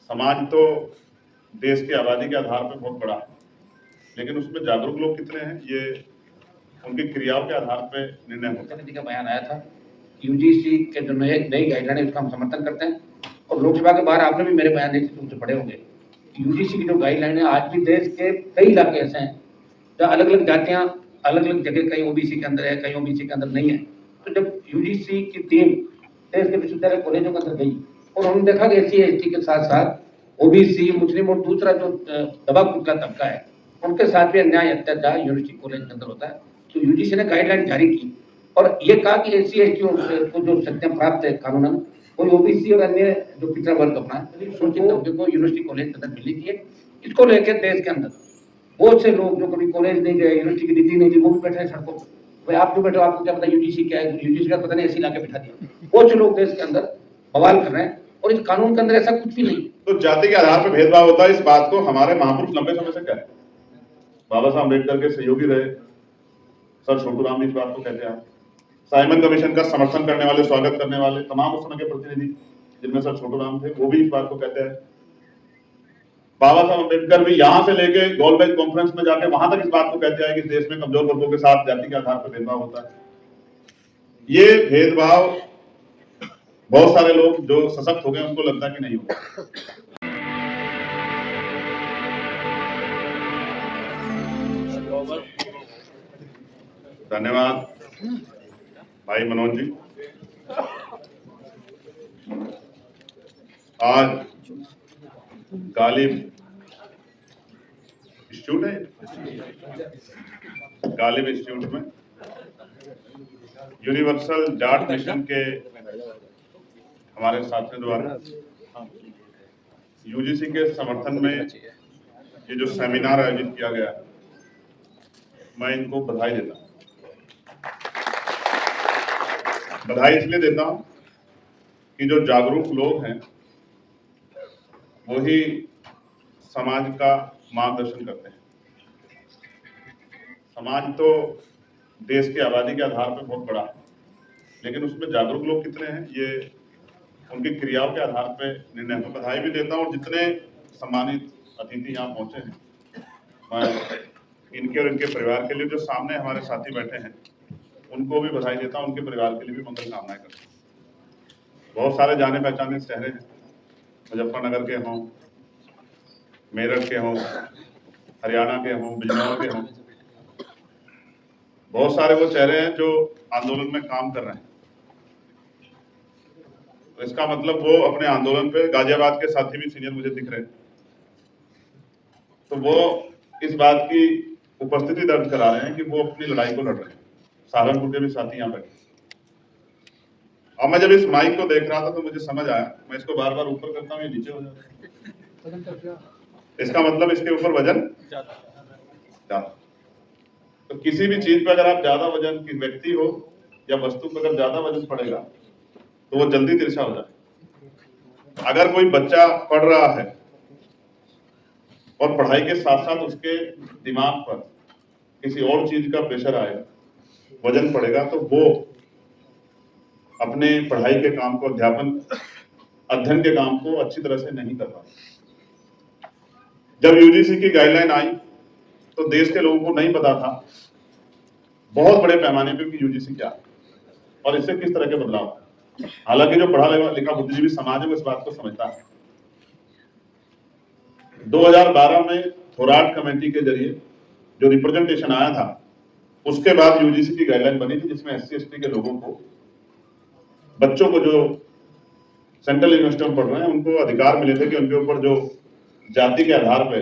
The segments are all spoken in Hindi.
समाज तो देश की आबादी के आधार पर बहुत बड़ा है, लेकिन उसमें जागरूक लोग कितने हैं ये उनकी क्रियाओं के आधार पर निर्णय होता है। का बयान आया था यूजीसी के जो नई गाइडलाइन है उसका हम समर्थन करते हैं और लोकसभा के बाहर आपने भी मेरे बयान निश्चित रूप से पढ़े होंगे। यूजीसी की जो गाइडलाइन है आज भी देश के कई इलाके ऐसे हैं जहाँ अलग अलग जातियाँ अलग अलग जगह कहीं ओबीसी के अंदर है, कहीं ओबीसी के अंदर नहीं है। तो जब यूजीसी की टीम देश के विश्वविद्यालय कॉलेजों के अंदर गई और उन्होंने देखा कि एससी एसटी के साथ साथ ओबीसी मुस्लिम और दूसरा जो दबा कुचला तबका है उनके साथ भी अन्याय अत्याचार यूनिवर्सिटी कॉलेज के अंदर होता है। तो यूजीसी ने गाइडलाइन जारी की और ये कहा कि एससी एसटी को जो सक्षम प्राप्त है कानूनन कोई ओबीसी और अन्य जो पिछड़ा वर्ग अपना सूचित तबके को यूनिवर्सिटी कॉलेज के अंदर मिलनी चाहिए। इसको लेकर देश के अंदर बहुत से लोग जो कभी कॉलेज नहीं गए, यूनिवर्सिटी की डिग्री नहीं थी, वो भी बैठे हैं सड़कों पर। भाई आप क्यों बैठे हो, आपको क्या पता यूजीसी क्या है, यूजीसी का पता नहीं ऐसी लाके बिठा दिया। बहुत से लोग देश के अंदर बवाल कर रहे हैं और इस कानून के अंदर ऐसा कुछ भी नहीं। तो जाति के आधार पर भेदभाव होता है, इस बात को हमारे महापुरुष लंबे समय से कहते हैं। बाबा साहब अम्बेडकर के सहयोगी रहे सर छोटू राम भी इस बात को कहते हैं। साइमन कमीशन का समर्थन करने वाले, स्वागत करने वाले तमाम उस समय के प्रतिनिधि जिनमें सर छोटू राम थे, वो भी इस बात को कहते हैं। बाबा साहब अम्बेडकर भी यहां से लेके गोलमेज कॉन्फ्रेंस में जाके वहां तक इस बात को कहते हैं कि देश में कमजोर वर्गों के साथ जाति के आधार पर भेदभाव होता है। ये भेदभाव बहुत सारे लोग जो सशक्त हो गए उनको लगता है कि नहीं होगा। धन्यवाद भाई मनोज जी। आज गालिब इंस्टीट्यूट है, गालिब इंस्टीट्यूट में यूनिवर्सल जाट मिशन के हमारे साथियों द्वारा यूजीसी के समर्थन में ये जो सेमिनार आयोजित किया गया, मैं इनको बधाई देता हूं। बधाई इसलिए देता हूं कि जो जागरूक लोग हैं वही समाज का मार्गदर्शन करते हैं। समाज तो देश की आबादी के आधार पर बहुत बड़ा है, लेकिन उसमें जागरूक लोग कितने हैं ये उनकी क्रियाओं के आधार पर निर्णय होता है। बधाई भी देता हूं जितने सम्मानित अतिथि यहाँ पहुंचे हैं, मैं इनके और इनके परिवार के लिए, जो सामने हमारे साथी बैठे हैं उनको भी बधाई देता हूं, उनके परिवार के लिए भी मंगल कामनाएं करता हूं। बहुत सारे जाने पहचाने चेहरे हैं, मुजफ्फरनगर के हों, मेरठ के हों, हरियाणा के हों, बिजनौर के हों, बहुत सारे वो चेहरे हैं जो आंदोलन में काम कर रहे हैं। तो इसका मतलब वो अपने आंदोलन पे, गाजियाबाद के साथी भी सीनियर मुझे दिख रहे हैं, तो वो इस बात की उपस्थिति दर्ज करा रहे हैं कि वो अपनी लड़ाई को लड़ रहे हैं। सहारनपुर के भी साथी यहाँ बैठे। अब मैं जब इस माइक को देख रहा था तो मुझे समझ आया, मैं इसको बार बार ऊपर करता हूँ, ये नीचे हो जाता है। इसका मतलब इसके ऊपर वजन ज्यादा। तो किसी भी चीज पे अगर आप ज्यादा वजन की व्यक्ति हो या वस्तु पर अगर ज्यादा वजन पड़ेगा तो वो जल्दी तिरछा हो जाए। अगर कोई बच्चा पढ़ रहा है और पढ़ाई के साथ साथ उसके दिमाग पर किसी और चीज का प्रेशर आएगा, वजन पड़ेगा, तो वो अपने पढ़ाई के काम को, अध्ययन के काम को अच्छी तरह से नहीं कर पाता। जब यूजीसी की गाइडलाइन आई तो देश के लोगों को नहीं पता था बहुत बड़े पैमाने पे कि यूजीसी क्या है और इससे किस तरह के बदलाव। हालांकि जो पढ़ा लिखा बुद्धिजीवी समाज है वो इस बात को समझता है। 2012 में थोराट कमेटी के जरिए जो रिप्रेजेंटेशन आया था, उसके बाद यूजीसी की गाइडलाइन बनी थी जिसमें एससी एसटी के लोगों को, बच्चों को जो सेंट्रल यूनिवर्सिटी में पढ़ रहे हैं उनको अधिकार मिले थे कि उनके ऊपर जो जाति के आधार पर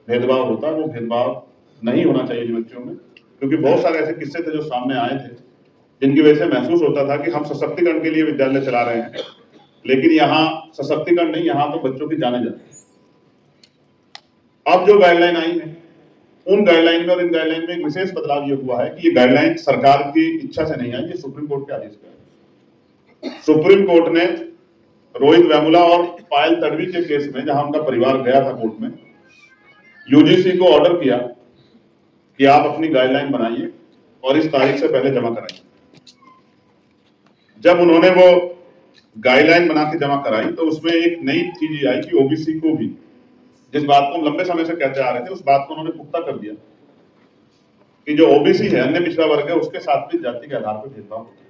भेदभाव होता है वो भेदभाव नहीं होना चाहिए यूनिवर्सिटियों में। क्योंकि बहुत सारे ऐसे किस्से थे जो सामने आए थे जिनकी वजह से महसूस होता था कि हम सशक्तिकरण के लिए विद्यालय चला रहे हैं, लेकिन यहाँ सशक्तिकरण नहीं, यहाँ तो बच्चों की जाने जाती है। अब जो गाइडलाइन आई है उन गाइडलाइन में और इन गाइडलाइन में एक विशेष बदलाव ये हुआ है कि ये गाइडलाइन सरकार की इच्छा से नहीं आई, ये सुप्रीम कोर्ट के आदेश पे है। सुप्रीम कोर्ट ने रोहित वेमुला और पायल तडवी के केस में, जहां उनका परिवार गया था कोर्ट में, यूजीसी को ऑर्डर किया कि आप अपनी गाइडलाइन बनाइए और इस तारीख से पहले जमा कराइए। जब उन्होंने वो गाइडलाइन बना के जमा कराई तो उसमें एक नई चीज आई कि ओबीसी को भी, जिस बात को हम लंबे समय से कहते आ रहे थे, उस बात को उन्होंने पुख्ता कर दिया कि जो ओबीसी है, अन्य पिछड़ा वर्ग है, उसके साथ भी जाति के आधार पर भेदभाव होता है।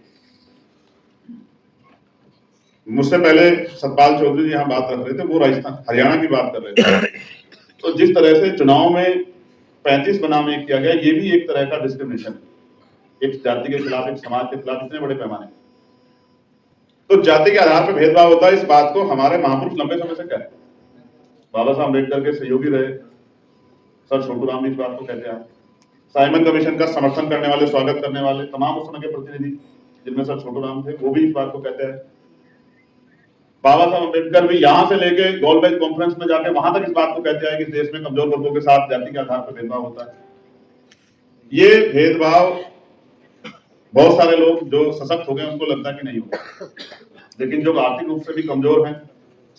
मुझसे पहले सतपाल चौधरी जी यहाँ बात रख रहे थे, वो राजस्थान हरियाणा की बात कर रहे थे। तो जिस तरह से चुनाव में 35 बनाम 1 किया गया, ये भी एक तरह का डिस्क्रिमिनेशन है, एक जाति के खिलाफ, एक समाज के खिलाफ, इतने बड़े पैमाने। तो जाति के आधार पर भेदभाव होता है, इस बात को हमारे महापुरुष लंबे समय से कहते हैं। बाबा साहब अम्बेडकर के सहयोगी रहे सर छोटू राम भी इस बात को कहते हैं। साइमन कमीशन का समर्थन करने वाले, स्वागत करने वाले तमाम उस समय के प्रतिनिधि, जिनमें सर छोटू राम थे, वो भी इस बात को कहते हैं। बाबा साहब अम्बेडकर भी यहां से लेके गोलमेज कॉन्फ्रेंस में जाके वहां तक इस बात को कहते हैं कि देश में कमजोर वर्गों के साथ जाति के आधार पर भेदभाव होता है। ये भेदभाव बहुत सारे लोग जो सशक्त हो गए उनको लगता है कि नहीं होगा, लेकिन जो आर्थिक रूप से भी कमजोर हैं,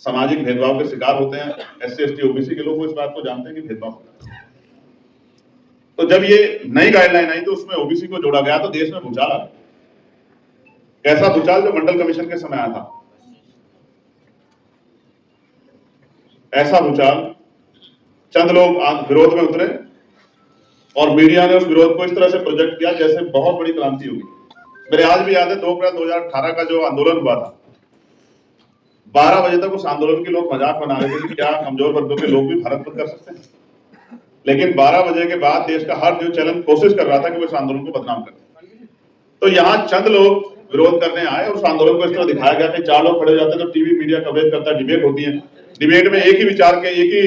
सामाजिक भेदभाव के शिकार होते हैं, SC ST OBC के लोग, वो इस बात को जानते हैं कि भेदभाव होता है। तो जब ये नई गाइडलाइन आई तो उसमें ओबीसी को जोड़ा गया तो देश में भूचाल आ गया। ऐसा भूचाल जो मंडल कमीशन के समय आया था, ऐसा भूचाल चंद लोग विरोध में उतरे और मीडिया ने उस विरोध को इस तरह से प्रोजेक्ट किया जैसे बहुत बड़ी क्रांति होगी। मेरे आज भी याद है 2 अप्रैल 2018 का जो आंदोलन हुआ था, 12 बजे तक उस आंदोलन के लोग मजाक बना रहे थे कि क्या कमजोर वर्गों के लोग भी भारत बंद कर सकते हैं, लेकिन 12 बजे के बाद देश का हर न्यूज चैनल कोशिश कर रहा था कि वो इस आंदोलन को बदनाम करे। तो यहाँ चंद लोग विरोध करने आए और उस आंदोलन को इस तरह दिखाया गया कि 4 लोग खड़े हो जाते हैं तो टीवी मीडिया कवरेज करता है, डिबेट होती है, डिबेट में एक ही विचार के, एक ही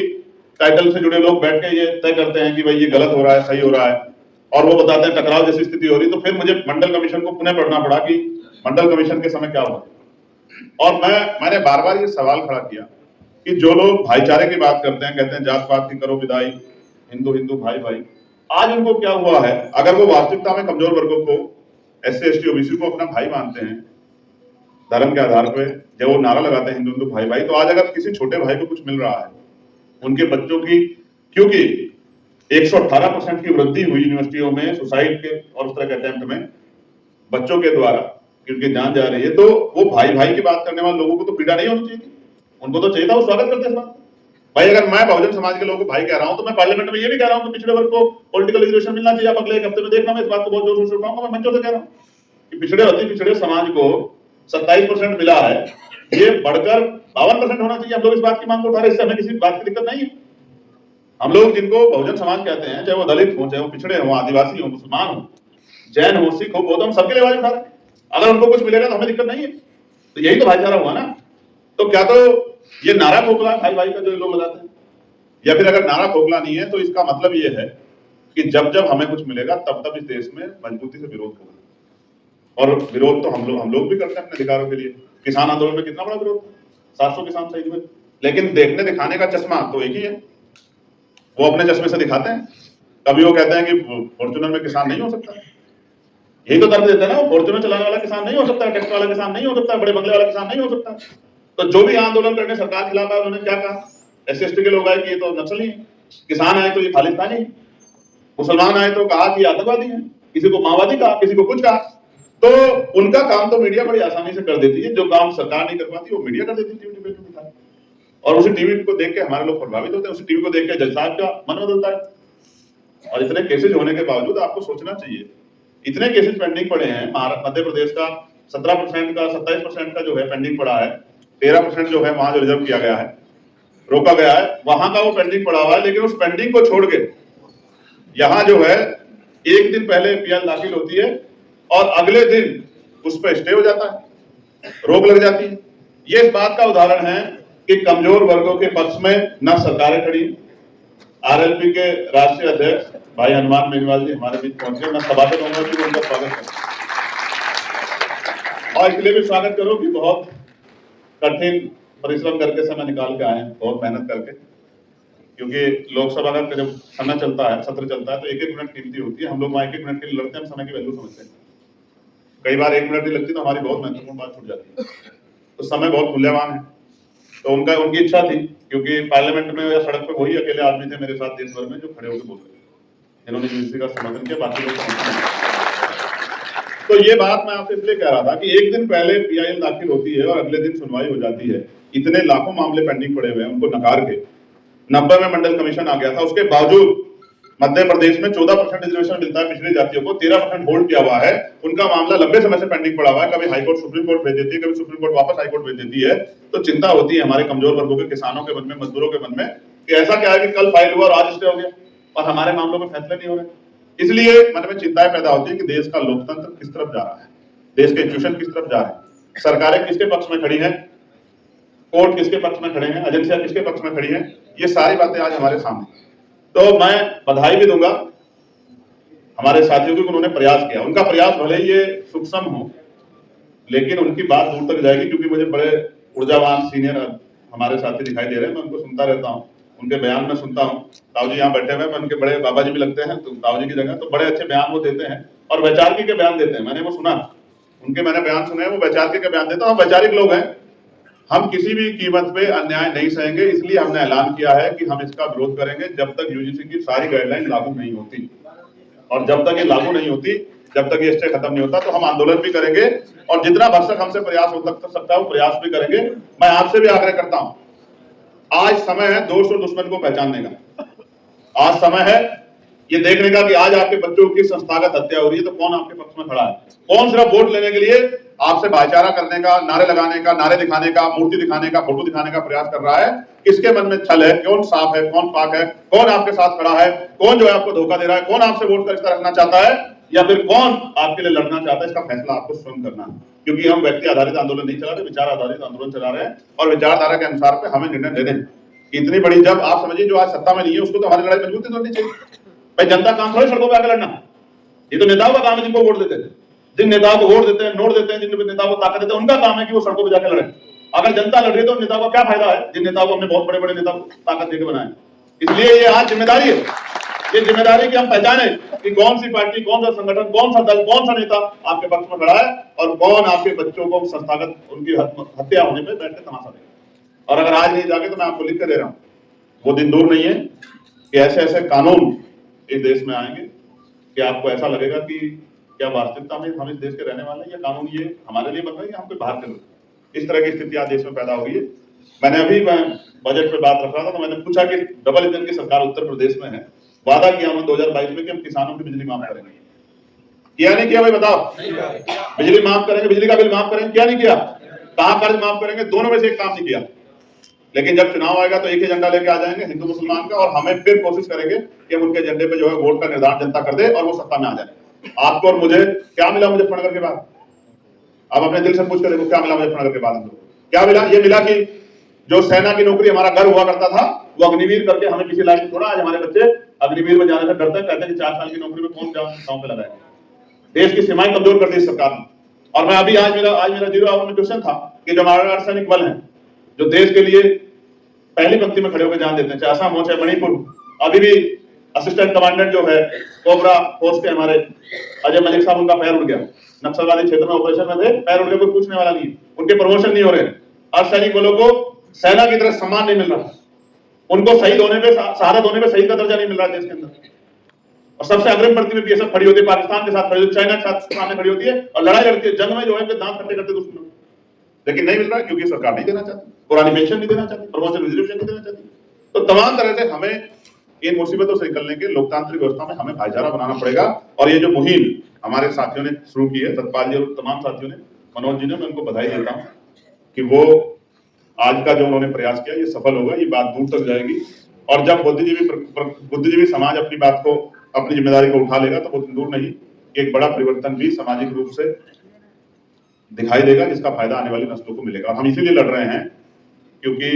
टाइटल से जुड़े लोग बैठ के ये तय करते हैं कि भाई ये गलत हो रहा है, सही हो रहा है, और वो बताते हैं टकराव जैसी स्थिति हो रही। तो फिर मुझे मंडल कमीशन को पुनः पढ़ना पड़ा कि मंडल कमीशन के समय क्या हुआ। और मैंने बार बार ये सवाल खड़ा किया कि जो लोग भाईचारे की बात करते हैं, कहते हैं जात पात की करो विदाई, हिंदू हिंदू भाई भाई, आज उनको क्या हुआ है? अगर वो वास्तविकता में कमजोर वर्गों को, SC ST OBC को अपना भाई मानते हैं धर्म के आधार पे, जब वो नारा लगाते हैं हिंदू हिंदू भाई भाई, तो आज अगर किसी छोटे भाई को कुछ मिल रहा है, उनके बच्चों की, क्योंकि 118% की वृद्धि हुई यूनिवर्सिटियों में सुसाइड के और उस तरह के अटेम्प्ट में बच्चों के द्वारा, क्योंकि जान जा रही है, तो वो भाई भाई की बात करने वाले लोगों को तो पीड़ा नहीं होनी चाहिए, उनको तो चाहिए था, वो स्वागत करते हैं भाई। अगर मैं बहुजन समाज के लोगों को भाई कह रहा हूं तो मैं पार्लियामेंट में ये भी कह रहा हूं कि पिछड़े वर्ग को पॉलिटिकल रिजर्वेशन मिलना चाहिए। आप अगले 1 हफ्ते में देखना, मैं इस बात को बहुत जोर से उठाऊंगा, मैं मंचों से कह रहा हूं कि पिछड़े समाज को 27% मिला है, ये बढ़कर 52% होना चाहिए। हम लोग इस बात की मांग को उठा रहे हैं, इससे हमें किसी बात की दिक्कत नहीं है। हम लोग जिनको बहुजन समाज कहते हैं, चाहे वो दलित हो, चाहे वो पिछड़े हो, आदिवासी हो, मुसलमान हो, जैन हो, सिख हो, बौद्ध, हम सबके लिए आवाज उठा रहे हैं। अगर उनको कुछ मिलेगा तो हमें दिक्कत नहीं है, तो यही तो भाईचारा हुआ ना। तो क्या तो ये नारा खोखला भाई भाई का जो लोग लगाते हैं, या फिर अगर नारा खोखला नहीं है तो इसका मतलब ये है कि जब जब हमें कुछ मिलेगा तब तब इस देश में मजबूती से विरोध होगा। और विरोध तो हम लोग भी करते हैं अपने अधिकारों के लिए। किसान आंदोलन में कितना बड़ा विरोध, 700 किसान शहीद हुए, लेकिन देखने दिखाने का चश्मा तो एक ही है, वो अपने चश्मे से दिखाते हैं। कभी वो कहते हैं कि फॉर्च्यूनर में किसान नहीं हो सकता, यही तो दर्द देता है ना, वो फॉर्च्यूनर चलाने वाला किसान नहीं हो सकता, टैक्स वाला किसान नहीं हो सकता, बड़े बंगले वाला किसान नहीं हो सकता। तो जो भी आंदोलन करने सरकार खिलाफ है, उन्होंने क्या कहा? SC ST के लोग आए कि ये तो नक्सली है, किसान आए तो ये खालिस्तानी है, मुसलमान आए तो कहा कि आतंकवादी है, किसी को माओवादी कहा, किसी को कुछ कहा। तो उनका काम तो मीडिया बड़ी आसानी से कर देती है, जो काम सरकार नहीं कर पाती वो मीडिया कर देती है। और उसी टीवी को देख के हमारे लोग प्रभावित होते हैं, उसी टीवी को देख के जज साहब का मन बदलता है। और इतने केसेज होने के बावजूद आपको सोचना चाहिए, इतने केसेज पेंडिंग पड़े हैं। मध्य प्रदेश का 17% का 27% का जो है पेंडिंग पड़ा है, 13% जो है वहां जो रिजर्व किया गया है, रोका गया है, वहां का वो पेंडिंग पड़ा हुआ है। लेकिन उस पेंडिंग को छोड़ के यहाँ जो है एक दिन पहले PL दाखिल होती है और अगले दिन उस पर स्टे हो जाता है, रोक लग जाती है। ये इस बात का उदाहरण है कि कमजोर वर्गों के पक्ष में न सरकारें खड़ी। RLP के राष्ट्रीय अध्यक्ष भाई हनुमान मेघवाल जी हमारे बीच पहुंचे, मैं सभासद होंगे कि उनका स्वागत करूं, और इसलिए भी स्वागत करो कि बहुत कठिन परिश्रम करके समय निकाल के आए हैं, बहुत मेहनत करके, क्योंकि लोकसभा का जब समय चलता है, सत्र चलता है, तो 1-1 मिनट कीमती होती है। हम लोग वहां 1-1 मिनट के लिए लड़ते हैं, हम समय की वैल्यू समझते हैं। कई बार 1 मिनट नहीं लगती तो हमारी बहुत महत्वपूर्ण बात छूट जाती है, तो समय बहुत मूल्यवान है। तो उनकी इच्छा थी, क्योंकि पार्लियामेंट में या सड़क पे वही अकेले आदमी थे मेरे साथ देश भर में जो खड़े होकर बोल रहे थे, जिन्होंने यूजीसी का समर्थन किया, बाकी लोग। तो तो ये बात मैं आपसे इसलिए कह रहा था कि एक दिन पहले PIL दाखिल होती है और अगले दिन सुनवाई हो जाती है। इतने लाखों मामले पेंडिंग पड़े हुए हैं, उनको नकार के 90 में मंडल कमीशन आ गया था। उसके बावजूद मध्य प्रदेश में 14% रिजर्वेशन मिलता है पिछड़ी जातियों को, 13% होल्ड किया हुआ है। उनका मामला लंबे समय से पेंडिंग पड़ा हुआ है। कभी हाईकोर्ट सुप्रीम कोर्ट भेज देती है, कभी सुप्रीम कोर्ट वापस हाईकोर्ट भेज देती है। तो चिंता होती है हमारे कमजोर वर्गों के, किसानों के मन में, मजदूरों के मन में कि ऐसा क्या है कि कल फाइल हुआ और आज स्टे हो गया और हमारे मामलों में फैसले नहीं हो रहे। इसलिए मन में चिंताएं पैदा होती है कि देश का लोकतंत्र किस तरफ जा रहा है, देश के इंस्टीट्यूशन किस तरफ जा रहे हैं, सरकारें किसके पक्ष में खड़ी हैं, कोर्ट किसके पक्ष में खड़े हैं, एजेंसियां किसके पक्ष में खड़ी हैं। ये सारी बातें आज हमारे सामने। तो मैं बधाई भी दूंगा हमारे साथियों को, उन्होंने प्रयास किया। उनका प्रयास भले ही ये सूक्ष्म हो, लेकिन उनकी बात दूर तक जाएगी, क्योंकि मुझे बड़े ऊर्जावान सीनियर हमारे साथी दिखाई दे रहे हैं। मैं उनको सुनता रहता हूँ, उनके बयान में सुनता हूँ। ताऊ जी यहाँ बैठे हुए हैं, उनके बड़े बाबा जी भी लगते हैं तो ताऊ जी की जगह, तो बड़े अच्छे बयान वो देते हैं और वैचारिकी के बयान देते हैं। मैंने वो सुना, उनके मैंने बयान सुने, वो वैचारिकी के बयान देते हैं। हम वैचारिक लोग हैं, हम किसी भी कीमत पे अन्याय नहीं सहेंगे। इसलिए हमने ऐलान किया है कि हम इसका विरोध करेंगे जब तक UGC की सारी गाइडलाइन लागू नहीं होती। और जब तक ये लागू नहीं होती, जब तक ये स्टे खत्म नहीं होता, तो हम आंदोलन भी करेंगे और जितना भरसक हमसे प्रयास हो सकता है वो प्रयास भी करेंगे। मैं आपसे भी आग्रह करता हूं, आज समय है दोस्त और दुश्मन को पहचानने का। आज समय है ये देखने का कि आज आपके बच्चों की संस्थागत हत्या हो रही है तो कौन आपके पक्ष में खड़ा है, कौन सिर्फ वोट लेने के लिए आपसे भाईचारा करने का, नारे लगाने का, नारे दिखाने का, मूर्ति दिखाने का, फोटो दिखाने का प्रयास कर रहा है। किसके मन में छल है, कौन साफ है, कौन पाक है, कौन आपके साथ खड़ा है, कौन जो है आपको धोखा दे रहा है, कौन आपसे वोट का रिश्ता रखना चाहता है या फिर कौन आपके लिए लड़ना चाहता है, इसका फैसला आपको स्वयं करना है। क्योंकि हम व्यक्ति आधारित आंदोलन नहीं चला रहे, विचार आधारित आंदोलन चला रहे हैं और विचारधारा के अनुसार पे हमें निर्णय लेने हैं। इतनी बड़ी, जब आप समझिए जो आज सत्ता में नहीं है उसको तो हमारी लड़ाई मजबूती करनी चाहिए भाई। जनता काम थोड़ी सड़कों पर आकर लड़ना, ये तो नेताओं का काम है जिनको वोट देते हैं, जिन नेताओं को वोट देते हैं, नोट देते हैं, जिन नेताओं को ताकत देते हैं, उनका काम है कि वो सड़कों पर जाकर लड़े। अगर जनता लड़ रही है तो नेताओं का क्या फायदा है, जिन नेताओं को हमने बहुत बड़े बड़े नेताओं को ताकत देकर बनाया। इसलिए ये आज जिम्मेदारी है, ये जिम्मेदारी की हम पहचाने कि कौन सी पार्टी, कौन सा संगठन, कौन सा दल, कौन सा नेता आपके पक्ष में खड़ा है और कौन आपके बच्चों को संस्थागत उनकी हत्या होने पर बैठ के तमाशा देगा। और अगर आज नहीं जाके तो मैं आपको लिख के दे रहा हूं, वो दिन दूर नहीं है कि ऐसे ऐसे कानून इस देश में आएंगे कि आपको ऐसा लगेगा कि क्या वास्तविकता में हम इस देश के रहने वाले हैं, या कानून ये हमारे लिए बन रहे हैं या हम कोई बाहर के लोग। इस तरह की स्थिति आज देश में पैदा हो गई है। मैंने अभी बजट पे बात रख रहा था तो मैंने पूछा कि डबल इंजन की सरकार उत्तर प्रदेश में है, वादा किया उन्होंने 2022 में कि हम किसानों की बिजली माफ करेंगे। किया नहीं किया भाई बताओ? बिजली माफ करेंगे, बिजली का बिल माफ करेंगे, क्या नहीं किया? कहां कर्ज माफ करेंगे? दोनों में से एक काम नहीं किया। लेकिन जब चुनाव आएगा तो एक ही एजेंडा लेके आ जाएंगे हिंदू मुसलमान का, और हमें फिर कोशिश करेंगे कि हम उनके एजेंडे पे जो है वोट का निर्धारण जनता कर दे और वो सत्ता में आ जाए। आपको और मुझे क्या मिला मुजफ्फरनगर के बाद? आप अपने दिल से पूछ कर देखो क्या मिला मुजफ्फरनगर के बाद? हमको क्या मिला? ये मिला कि जो सेना की नौकरी हमारा गर्व हुआ करता था वो अग्निवीर करके हमें किसी लाइन में छोड़ा। आज हमारे बच्चे अग्निवीर में जाने से डरते हैं, कहते हैं कि 4 साल की नौकरी में कौन गाँव पे लगाएगा। देश की सीमाएं कमजोर कर दी सरकार ने। और मैं अभी आज मेरा 0 आवर में क्वेश्चन था कि जो हमारे अर्धसैनिक बल हैं जो देश के लिए पहली पंक्ति में खड़े होकर जान देते हैं, चाहे असम हो चाहे मणिपुर, अभी भी असिस्टेंट कमांडेंट जो है कोबरा फोर्स के हमारे अजय मलिक साहब, उनका पैर उड़ गया, नक्सलवादी क्षेत्र में ऑपरेशन में थे, पैर उड़ गया, कोई पूछने वाला नहीं, उनके प्रमोशन नहीं हो रहे। अर्धसैनिक बलों को सेना की तरह सम्मान नहीं मिल रहा, उनको शहीद होने पे, शहादत होने पे शहीद का दर्जा नहीं मिल रहा देश के अंदर। और सबसे अग्रिम पंक्ति में BSF खड़ी होती है, पाकिस्तान के साथ खड़ी होती है, चाइना के साथ सामने खड़ी होती है और लड़ाई लड़ती है, जंग में जो है दांत खट्टे करते दुश्मनों। लेकिन नहीं मिल रहा क्योंकि सरकार नहीं देना चाहती, पुरानी पेंशन नहीं देना चाहती, प्रमोशन रिजर्वेशन नहीं देना चाहती। तो तमाम तरह से हमें इन मुसीबतों से निकलने के लोकतांत्रिक व्यवस्था में हमें भाईचारा बनाना पड़ेगा। और ये जो मुहिम हमारे साथियों ने शुरू की है, सतपाल जी और तमाम साथियों ने, मनोज जी ने, मैं उनको बधाई देता हूँ कि वो आज का जो उन्होंने प्रयास किया ये सफल होगा, ये बात दूर तक जाएगी। और जब बुद्धिजीवी समाज अपनी बात को, अपनी जिम्मेदारी को उठा लेगा तो वो दूर नहीं, एक बड़ा परिवर्तन भी सामाजिक रूप से दिखाई देगा जिसका फायदा आने वाली नस्लों को मिलेगा। और हम इसीलिए लड़ रहे हैं क्योंकि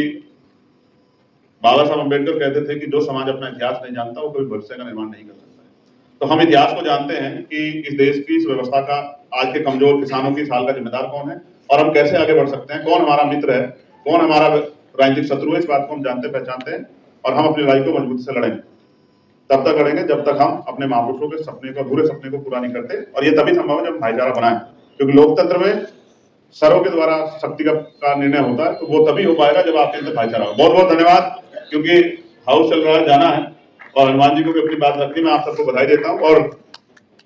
बाबा साहब अम्बेडकर कहते थे कि जो समाज अपना इतिहास नहीं जानता वो कभी भविष्य का निर्माण नहीं कर सकता है। तो हम इतिहास को जानते हैं कि इस देश की, इस व्यवस्था का, आज के कमजोर किसानों की हाल का जिम्मेदार कौन है और हम कैसे आगे बढ़ सकते हैं, कौन हमारा मित्र है, कौन हमारा राजनीतिक शत्रु है। इस बात को हम जानते पहचानते हैं और हम अपनी लड़ाई को मजबूती से लड़ेंगे। तब तक लड़ेंगे जब तक हम अपने महापुरुषों के सपने को, अधूरे सपने को पूरा नहीं करते। और ये तभी संभव है जब भाईचारा बनाए, क्योंकि लोकतंत्र में सरों के द्वारा शक्ति का निर्णय होता है, तो वो तभी हो पाएगा जब आपके अंदर भाईचारा हो। बहुत बहुत धन्यवाद, क्योंकि हाउस चल रहा है, जाना है और हनुमान जी को भी अपनी बात रखनी। मैं आप सबको बधाई देता हूँ। और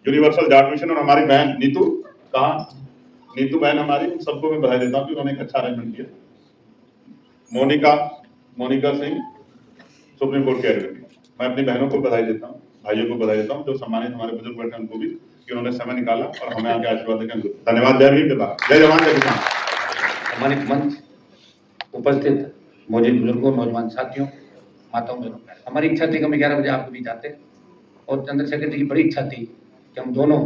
यूनिवर्सल जाट मिशन और हमारी बहन नीतू, कहा नीतू बहन हमारी, उन सबको मैं बधाई देता हूँ कि उन्होंने एक अच्छा अरेंजमेंट किया। मोनिका सिंह सुप्रीम कोर्ट के एडवोकेट, मैं अपनी बहनों को बधाई देता हूँ, भाइयों को बधाई देता हूँ, जो सम्मानित हमारे बुजुर्ग बैठे उनको भी कि उन्होंने समय निकाला और हमें आगे आशीर्वाद देकर धन्यवाद। जय भीम, जय जवान जय किसान। सम्मानित मंच, उपस्थित मौजूद बुजुर्गों, नौजवान साथियों, माताओं बहनों, हमारी इच्छा थी कि हम 11 बजे आपको भी जाते और चंद्रशेखर जी की बड़ी इच्छा थी कि हम दोनों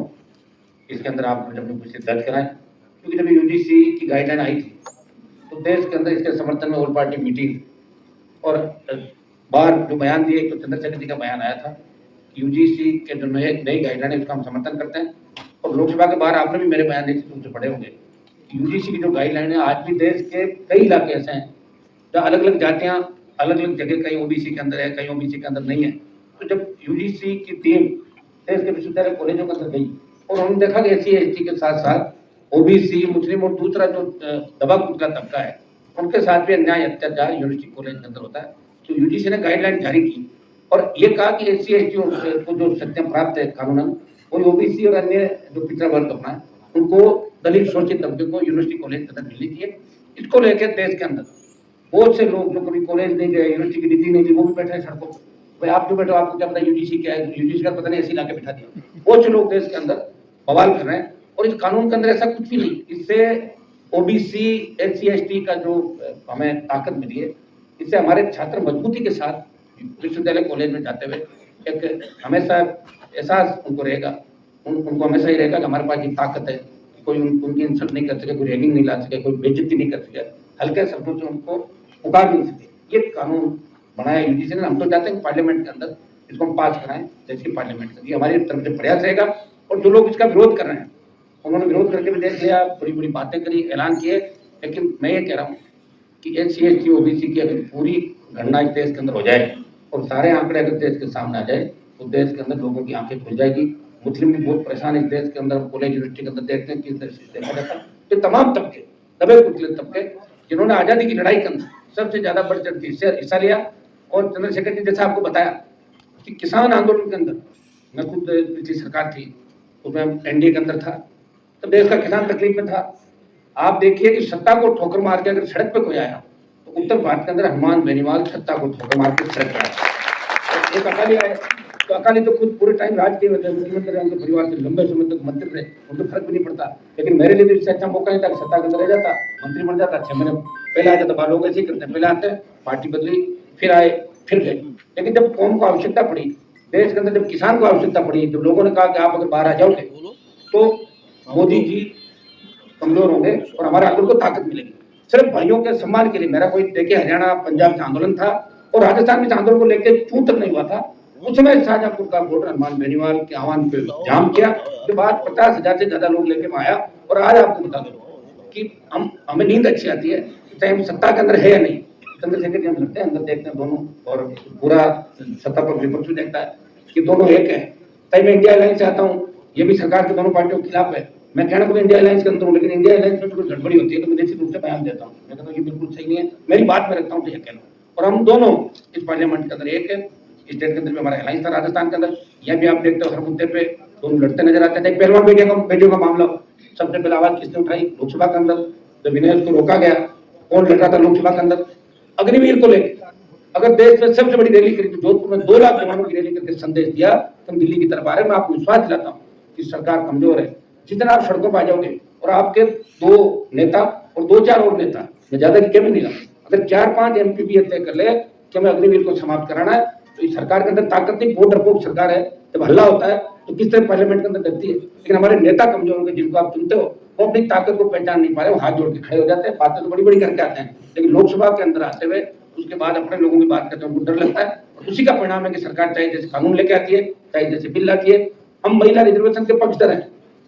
इसके अंदर आप जब उपस्थित दर्ज कराएं, क्योंकि जब यूजीसी की गाइडलाइन आई थी तो देश के अंदर इसके समर्थन में ऑल पार्टी मीटिंग और बाहर जो बयान दिए, तो चंद्रशेखर जी का बयान आया था कि यूजीसी के जो नई गाइडलाइन है उसका हम समर्थन करते हैं। और लोकसभा के बाहर आपने भी मेरे बयान निश्चित रूप से पढ़े होंगे। यूजीसी की जो गाइडलाइन है, आज भी देश के कई इलाके ऐसे हैं जहाँ अलग अलग जातियाँ अलग अलग जगह, कहीं ओबीसी के अंदर है, कहीं ओबीसी के अंदर नहीं है। तो जब यूजीसी की टीम देश के विश्वविद्यालय कॉलेजों के अंदर गई और उन्होंने देखा कि SC/ST के साथ साथ ओबीसी, मुस्लिम और दूसरा जो दबा कुचला तबका है उनके साथ भी अन्याय अत्याचार यूनिवर्सिटी कॉलेज के अंदर होता है। तो यूजीसी ने गाइडलाइन जारी की और ये कहा कि SC/ST को जो शक्तियां प्राप्त है कानूनन, वो ओबीसी और अन्य जो पिछड़ा वर्ग अपना है उनको, दलित शोषित तबके को यूनिवर्सिटी कॉलेज के अंदर मिलनी चाहिए। इसको लेकर देश के अंदर बहुत से लोग जो कभी कॉलेज नहीं गए, यूनिवर्सिटी की डिग्री नहीं दी, वो भी बैठे हैं सड़कों पर। भाई आप जो बैठो, आपको क्या पता यूजीसी क्या है, यूजीसी का पता नहीं, ऐसी लाके बिठा दिया। बहुत से लोग देश के अंदर बवाल कर रहे हैं और इस कानून के अंदर ऐसा कुछ भी नहीं। इससे ओबीसी SC/ST का जो हमें ताकत मिली है, इससे हमारे छात्र मजबूती के साथ विश्वविद्यालय कॉलेज में जाते हुए एक हमेशा एहसास उनको रहेगा, उनको हमेशा ही रहेगा कि हमारे पास ये ताकत है, कोई उनकी इंसल्ट नहीं कर सके, कोई रैगिंग नहीं ला सके, कोई बेइज्जती नहीं कर सके, हल्के शब्दों से उनको पुकार नहीं सके। ये कानून बनाया यूजीसी ने। हम तो चाहते हैं पार्लियामेंट के अंदर इसको हम पास कराएं, देश की पार्लियामेंट के, ये हमारी तरफ से प्रयास रहेगा। और जो लोग इसका विरोध कर रहे हैं, उन्होंने विरोध करके भी देख लिया, बड़ी बड़ी बातें करी, ऐलान किए, लेकिन मैं ये कह रहा हूँ कि SC/ST ओबीसी की अगर पूरी गणना इस देश के अंदर हो जाए और सारे आंकड़े अगर देश के सामने आ जाए तो देश के अंदर लोगों की आंखें खुल जाएगी। मुस्लिम भी बहुत परेशान है इस देश के अंदर, कॉलेज यूनिवर्सिटी के अंदर देखते हैं किस तरह से देखा जाता है। तो तमाम तबके, दबे कुचले तबके, जिन्होंने आज़ादी की लड़ाई के अंदर सबसे ज्यादा बढ़ चढ़ के हिस्सा लिया। और चंद्रशेखर जी जैसा आपको बताया कि किसान आंदोलन के अंदर, मैं खुद पिछली सरकार थी उसमें NDA के अंदर था, तो देश का किसान तकलीफ में था। आप देखिए कि सत्ता को ठोकर मार के अगर सड़क पे कोई आया तो उत्तर भारत के अंदर हनुमान बेनीवाल सत्ता को ठोकर मार के सड़क पे आया। एक अकाली आए तो अकाली तो खुद पूरे टाइम राज के मुख्यमंत्री रहे, उनके परिवार से लंबे समय तक मंत्री रहे, उनको फर्क भी नहीं पड़ता। लेकिन मेरे लिए तो इससे अच्छा मौका नहीं था, सत्ता के अंदर रह जाता, मंत्री बन जाता, 6 महीने पहले आ जाता। लोग ऐसे ही करते हैं, पहले आते हैं, पार्टी बदली, फिर आए, फिर गए। लेकिन जब कौम को आवश्यकता पड़ी, देश के अंदर जब किसान को आवश्यकता पड़ी, जब लोगों ने कहा कि आप अगर बाहर आ जाओगे तो मोदी जी कमजोर होंगे और हमारे आंदोलन को ताकत मिलेगी। सिर्फ भाइयों के सम्मान के लिए मेरा कोई, देखिए हरियाणा पंजाब से आंदोलन था और राजस्थान में आंदोलन को लेकर चूं तक नहीं हुआ था। उस समय शाहजहांपुर का वोटर हनुमान बेनीवाल के आह्वान पे जाम किया, उसके बाद 50,000 से ज्यादा लोग लेके आया। और आज आपको बता दो कि हमें नींद अच्छी आती है, चाहे हम सत्ता के अंदर है या नहीं। चंद्रशेखर जी हम लगते हैं अंदर देखते हैं दोनों, और पूरा सत्ता पर विपक्ष भी देखता है कि दोनों एक है। चाहे मैं इंडिया अलायंस चाहता हूँ, ये भी सरकार के दोनों पार्टियों के खिलाफ है। मैं कहना को इंडिया अलायंस के अंदर हूँ, लेकिन इंडिया अलायंस में कोई गड़बड़ी होती है तो मैं निश्चित रूप से बयान देता हूँ, मैं कहता हूँ ये बिल्कुल सही नहीं है, मेरी बात में रखता हूँ तो ये कहना। और हम दोनों इस पार्लियामेंट के अंदर एक है। स्टेट के अंदर भी हमारा अलायंस था राजस्थान के अंदर, यह भी आप देखते हो हर मुद्दे पे दोनों लड़ते नजर आते थे। पहलवान बेटियों का मामला, सबसे पहले आवाज किसने उठाई? लोकसभा के अंदर, जब विनय को रोका गया, कौन लड़ रहा था लोकसभा के अंदर? अग्निवीर को लेकर अगर देश में सबसे बड़ी रैली करी तो जोधपुर में 2 लाख जवानों की रैली करके संदेश दिया कि हम दिल्ली की तरफ आ रहे हैं। मैं आपको विश्वास दिलाता हूँ कि सरकार कमजोर है। जितना आप सड़कों पर आ जाओगे और आपके 2 नेता और 2-4 और नेता, मैं ज्यादा की कमी नहीं रहा, अगर 4-5 MP भी तय कर ले कि हमें अग्निवीर को समाप्त कराना है, तो इस सरकार के अंदर ताकत नहीं, बहुत डरपोक सरकार है। जब हल्ला होता है तो किस तरह पार्लियामेंट के अंदर डरती है। लेकिन हमारे नेता कमजोर होंगे, जिनको आप चुनते हो, वो अपनी ताकत को पहचान नहीं पा रहे, वो हाथ जोड़ के खड़े हो जाते हैं, बातें तो बड़ी बड़ी करके आते हैं, लेकिन लोकसभा के अंदर आते हुए उसके बाद अपने लोगों की बात करते हैं, उनको डर लगता है। और उसी का परिणाम है कि सरकार चाहे जैसे कानून लेके आती है, चाहे जैसे बिल लाती है। हम महिला रिजर्वेशन के पक्षधर हैं,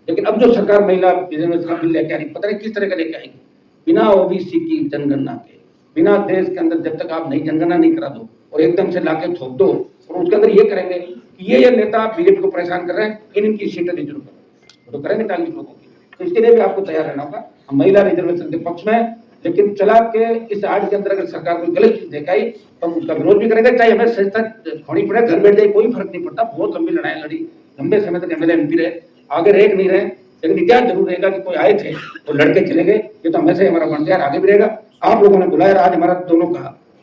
लेकिन अब जो सरकार महिला रिजर्वेशन का बिल लेके आ रही, पता नहीं किस तरह का लेके आएगी, बिना ओबीसी की जनगणना के, बिना देश के अंदर जब तक आप नई जनगणना नहीं करा दो और एकदम से लाके थोप दो, और उसके अंदर ये करेंगे कि ये नेता बीजेपी को परेशान कर रहे हैं, इनकी सीटें रिजर्व करो, तो करेंगे 40 लोगों की। तो इसके लिए भी आपको तैयार रहना होगा। हम महिला रिजर्वेशन के पक्ष में, लेकिन चला के इस आड़ के अंदर अगर सरकार कोई गलत चीज दिखाई तो हम उसका विरोध भी करेंगे, चाहे हमें संस्था खोनी पड़े, घर बैठ जाए, कोई फर्क नहीं पड़ता। बहुत लंबी लड़ाई लड़ी, लंबे समय तक MLA MP रहे, आगे रह नहीं रहे, लेकिन इतिहास जरूर रहेगा कि कोई आए थे वो लड़के चले गए, ये तो हमेशा ही हमारा बंटियार आगे भी रहेगा। आप लोगों ने बुलाया, आज हमारा दोनों का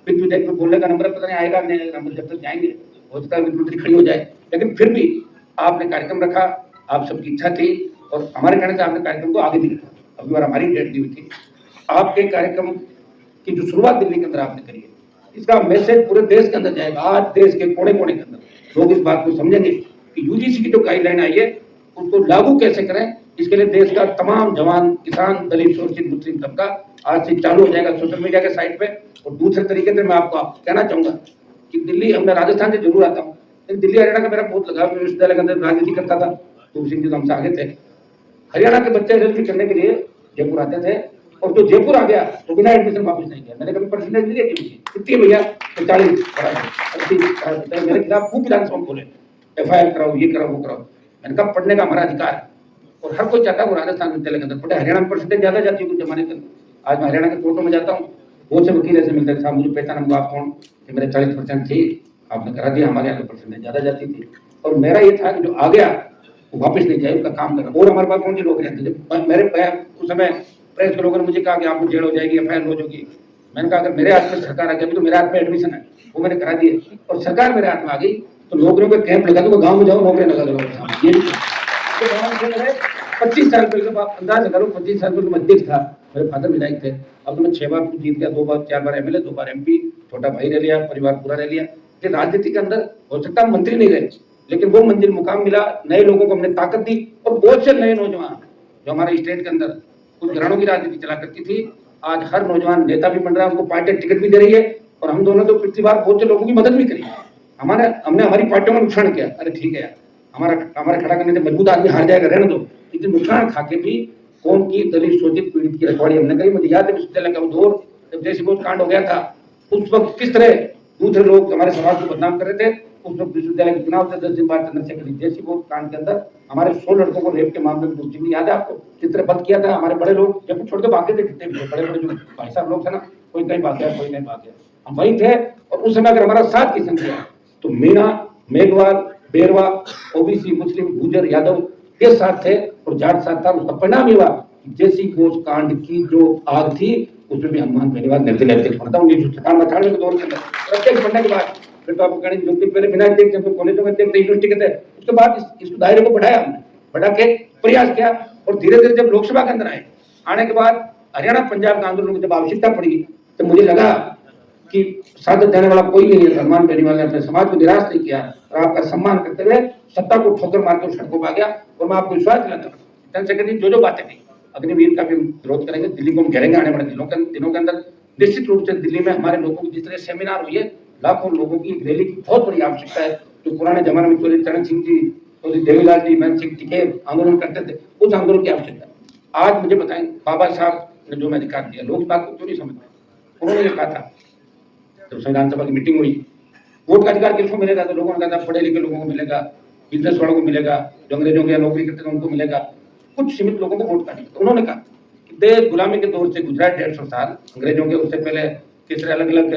पिच विधेयक में बोलने का नंबर पता नहीं आएगा नहीं, नंबर जब तक जाएंगे हो सकता है मंत्री खड़ी हो जाए, लेकिन फिर भी आपने कार्यक्रम रखा, आप सबकी इच्छा थी और हमारे कहने से आपने कार्यक्रम को आगे भी रखा। अभी बार हमारी डेट दी हुई थी, आपके कार्यक्रम की जो शुरुआत दिल्ली के अंदर आपने करी है, इसका मैसेज पूरे देश के अंदर जाएगा। आज देश के कोने कोने के अंदर लोग इस बात को समझेंगे कि यूजीसी की जो गाइडलाइन आई है उसको लागू कैसे करें। इसके लिए देश का तमाम जवान, किसान, दलित, शोषित, मुस्लिम तबका आज से चालू हो जाएगा सोशल मीडिया के साइट पे। और दूसरे तरीके से मैं आपको कहना चाहूंगा कि दिल्ली, मैं राजस्थान से जरूर आता हूँ, लेकिन दिल्ली हरियाणा का मेरा बहुत लगाव, मैं विश्वविद्यालय के अंदर राजनीति करता था, तुम सिंह जी तो हमसे आगे थे। हरियाणा के बच्चे रजिस्ट्री करने के लिए जयपुर आते थे और जो जयपुर आ गया तो बिना एडमिशन वापस नहीं गया। मैंने कभी परसेंटेज नहीं देखी उसकी, कितनी भैया तो 40 मेरे खिलाफ खूब विधानसभा बोले, FIR कराओ, ये कराओ, वो कराओ। मैंने कहा पढ़ने का हमारा अधिकार है और हर कोई चाहता है वो राजस्थान विद्यालय के अंदर पढ़े। हरियाणा में परसेंटेज ज्यादा जाती है कुछ जमाने के अंदर। आज मैं हरियाणा के कोर्टों में जाता हूँ, बहुत से वकील ऐसे मिलते हैं, साहब मुझे पहचान, हमको आप कौन, कि मेरे 40% थी, आपने करा दिया, हमारे यहाँ पे परसेंटेज ज्यादा जाती थी। और मेरा ये था कि जो आ गया वो वापस नहीं जाए, उसका काम करना। और हमारे पास कौन सी नौकरियां थी, मेरे उस समय प्रेस के लोगों ने मुझे कहा कि आपको जेल हो जाएगी, FIR हो जाएगी। मैंने कहा अगर मेरे हाथ में सरकार आ गई, अभी तो मेरे हाथ में एडमिशन है, वो मैंने करा दिए, और सरकार मेरे हाथ में आ गई तो नौकरियों के कैंप लगा दो, गाँव में जाओ नौकरियां लगा दो। ये 25 साल पहले अंदाज करो, 25 साल पहले अध्यक्ष था, मेरे फादर विधायक थे। अब तो मैं 6 बार जीत गया, 2 बार 4 बार MLA, 2 बार MP, छोटा भाई रह लिया, परिवार पूरा रह लिया। कि राजनीति के अंदर हो सकता है मंत्री नहीं रहे, लेकिन वो मंजिल मुकाम मिला, नए लोगों को हमने ताकत दी। और बहुत से नए नौजवान जो हमारे स्टेट के अंदर कुछ घरानों की राजनीति चला करती थी, आज हर नौजवान नेता भी बन रहा है, उनको पार्टी टिकट भी दे रही है। और हम दोनों तो पिछली बार बहुत से लोगों की मदद भी करी, हमने हमारी पार्टियों में नुकसान किया। अरे ठीक है यार, हमारा खड़ा करने से मजबूत आदमी हार जाएगा, रहने दो, लेकिन नुकसान खा के भी कौम की दलित, शोषित, पीड़ित की रखवाली हमने करी। मुझे याद है विश्वविद्यालय का वो दौर जब जैसे बहुत कांड हो गया था, उस वक्त किस तरह दूसरे लोग हमारे समाज को बदनाम कर रहे थे। उस वक्त विश्वविद्यालय के चुनाव से 10 दिन बाद चंद्रशेखर जैसी वो कांड के अंदर हमारे 100 लड़कों को रेप के मामले में दोषी, याद है आपको, किस तरह बंद किया था। हमारे बड़े लोग जब छोड़ के भागे थे, कितने बड़े बड़े जो भाई साहब लोग थे ना, कोई कहीं भाग गया, कोई नहीं भाग गया, हम वही थे। और उस समय अगर हमारा साथ की संख्या तो मीणा, मेघवाल, बेरवा, OBC, मुस्लिम, गुजर, यादव के साथ थे और जाट साथ था। उसका परिणाम हुआ जैसी घोष कांड की जो आग थी उसमें भी हनुमान बेनीवाल निर्दलीय अध्यक्ष बनता हूँ 1997 के दौर के अंदर। प्रत्येक बनने के बाद फिर तो आपको कहने की जरूरत, पहले बिना अध्यक्ष जब कॉलेजों में अध्यक्ष यूनिवर्सिटी के थे, उसके बाद इस दायरे को बढ़ाया, हमने बढ़ा के प्रयास किया। और धीरे धीरे जब लोकसभा के अंदर आने के बाद हरियाणा पंजाब के आंदोलन की जब आवश्यकता पड़ी तो मुझे लगा कि साथ देने वाला कोई नहीं है। हनुमान बेनीवाल ने अपने समाज को निराश नहीं किया और आपका सम्मान करते हुए सत्ता को ठोकर मार कर सड़कों पर आ गया। और मैं आपको विश्वास दिलाता हूँ, चंद्रशेखर जी जो बातें नहीं, अग्निवीर का भी विरोध करेंगे, दिल्ली को हम घेरेंगे आने वाले दिनों के अंदर। निश्चित रूप से दिल्ली में हमारे लोगों की जिस तरह सेमिनार हुई है, लाखों लोगों की एक रैली की बहुत बड़ी आवश्यकता है। जो पुराने जमाने में चौधरी चरण सिंह जी, चौधरी देवीलाल जी, मैन सिंह टिकेत आंदोलन करते थे, उस आंदोलन की आवश्यकता है। आज मुझे बताएं, बाबा साहब ने जो अधिकार दिया, लोग इस बात को क्यों नहीं समझते। उन्होंने ये कहा था जब संविधान सभा की मीटिंग हुई, वोट का अधिकार किसको मिलेगा, तो लोगों ने कहा था पढ़े लिखे लोगों को मिलेगा, बिजनेस वालों को मिलेगा, जो अंग्रेजों के नौकरी करते थे उनको मिलेगा, कुछ सीमित लोगों को वोट का नहीं। तो उन्होंने कहा कि देश गुलामी के दौर से गुजरा 150 साल अंग्रेजों के, उससे पहले किस तरह अलग अलग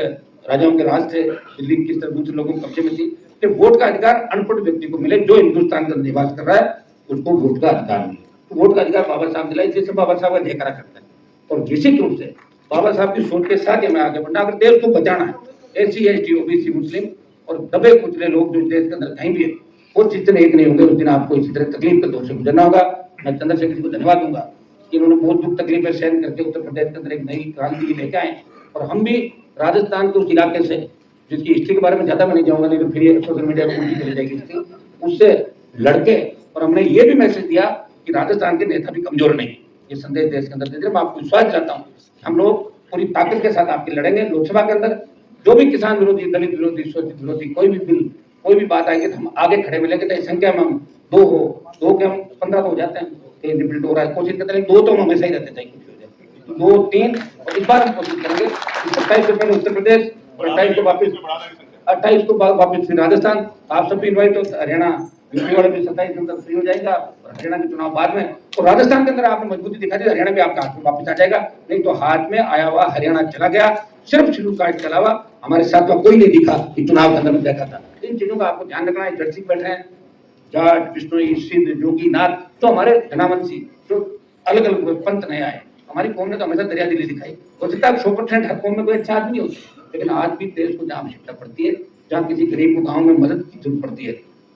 राजाओं के राज थे, दिल्ली किस तरह दूसरे लोगों के कब्जे में थी, कि वोट का अधिकार अनपढ़ व्यक्ति को मिले, जो हिंदुस्तान का निवास कर रहा है उसको वोट का अधिकार मिले। तो वोट का अधिकार बाबा साहब दिलाए, जिससे बाबा साहब का ढेकरा करते हैं। और निश्चित रूप से बाबा साहब की सोच के साथ हमें आगे बढ़ना, अगर देश को बचाना है, SC ST OBC मुस्लिम और दबे कुचले लोग जो देश के अंदर कहीं भी है, वो जिस दिन एक नहीं होंगे उस दिन आपको इसी तरह तकलीफ के दौर से गुजरना होगा। मैं चंद्रशेखर जी को धन्यवाद दूंगा कि इन्होंने बहुत दुख तकलीफें सहन करके उत्तर प्रदेश के अंदर एक नई क्रांति लेके आए। और हम भी राजस्थान के उस इलाके से, जिसकी हिस्ट्री के बारे में ज्यादा मैं नहीं जाऊंगा, नहीं तो फिर ये सोशल मीडिया पर उल्टी चली जाएगी हिस्ट्री, उससे लड़के। और हमने ये भी मैसेज दिया कि राजस्थान के नेता भी कमजोर नहीं, ये संदेश देश के अंदर दे। मैं आपको विश्वास दिलाता हूँ हम लोग पूरी ताकत के साथ आपके लड़ेंगे। लोकसभा के अंदर जो भी किसान विरोधी, दलित विरोधी, शोषित विरोधी कोई भी बिल, कोई भी बात आएगी तो हम आगे खड़े मिलेंगे। तो इस संख्या में हम 2 के हम 15 तो हो जाते हैं, कहीं रिपीट हो रहा है, कोशिश करते हैं 2 तो हम हमेशा ही रहते हैं, कुछ हो जाए 2 3। और इस बार हम कोशिश करेंगे 27 से पहले उत्तर प्रदेश और 28 को वापस फिर राजस्थान। आप सब भी इन्वाइट हो, हरियाणा यूपी वाले भी 27 के अंदर फ्री हो जाएगा और हरियाणा के चुनाव बाद में। और राजस्थान के अंदर आपने मजबूती दिखा दी, हरियाणा भी आपका हाथ में वापस आ जाएगा। नहीं तो हाथ में आया हुआ हरियाणा चला गया, सिर्फ शेड्यूल कास्ट के अलावा हमारे साथ में कोई नहीं दिखा कि चुनाव के अंदर में देखा था। इन चीजों का आपको ध्यान रखना है। जर्सी बैठे हैं, जाट, बिश्नोई, सिद्ध, जोगी, नाथ, तो हमारे धनावंशी जो अलग अलग पंथ नए आए, हमारी कौम ने तो हमेशा दरिया दिली दिखाई। हो सकता है 100% हर कौम में कोई अच्छा आदमी हो, लेकिन आज भी देश को जहाँ आवश्यकता पड़ती है, जहाँ किसी गरीब को गाँव में मदद की जरूरत पड़ती है,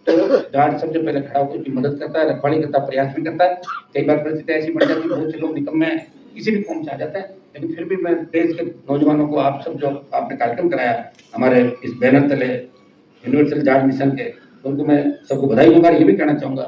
तो जाट सबसे पहले खड़ा होकर उसकी मदद करता है, रखवाली करता है, प्रयास भी करता है। कई बार परिस्थिति ऐसी बढ़ जाती है, बहुत से लोग निकम्मे हैं, किसी भी कौम से आ जाते हैं, लेकिन फिर भी मैं देश के नौजवानों को, आप सब जो आपने कार्यक्रम कराया हमारे इस बैनर तले यूनिवर्सल जाट मिशन के, तो उनको मैं सबको बधाई दूंगा। ये भी कहना चाहूँगा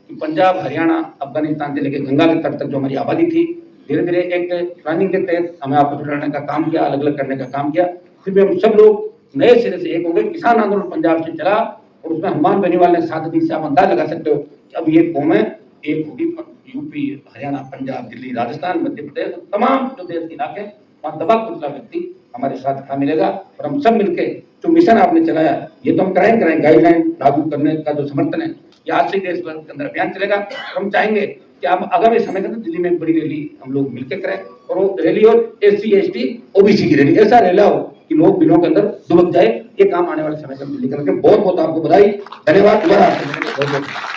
कि पंजाब, हरियाणा, अफगानिस्तान से लेकर गंगा के तट तक जो हमारी आबादी थी, धीरे धीरे एक प्लानिंग के तहत हमें आपस में जुड़ाने का काम किया, अलग अलग करने का काम किया, फिर भी हम सब लोग नए सिरे से एक हो गए। किसान आंदोलन पंजाब से चला और उसमें हनुमान बेनीवाल ने साथ दी से आप अंदाज लगा सकते हो कि अब ये कौम है एक होगी। यूपी, हरियाणा, पंजाब, दिल्ली, राजस्थान, मध्य प्रदेश, तमाम जो देश के इलाके वहाँ दबा कुचला व्यक्ति हमारे साथ खड़ा मिलेगा और हम सब मिलके जो मिशन आपने चलाया, ये तो हम कराएंगे, गाइडलाइन लागू करने का जो समर्थन है, ये आज से देश भर के अंदर अभियान चलेगा। और हम चाहेंगे कि आप आगामी समय के अंदर दिल्ली में एक बड़ी रैली हम लोग मिलकर करें, और वो रैली और SC, ST, OBC की रैली, ऐसा रैली हो कि लोग बिलों के अंदर दुबक जाए। ये काम आने वाले समय में दिल्ली करेंगे। बहुत बहुत आपको बधाई, धन्यवाद। दोबारा आपसे मिलेंगे। बहुत बहुत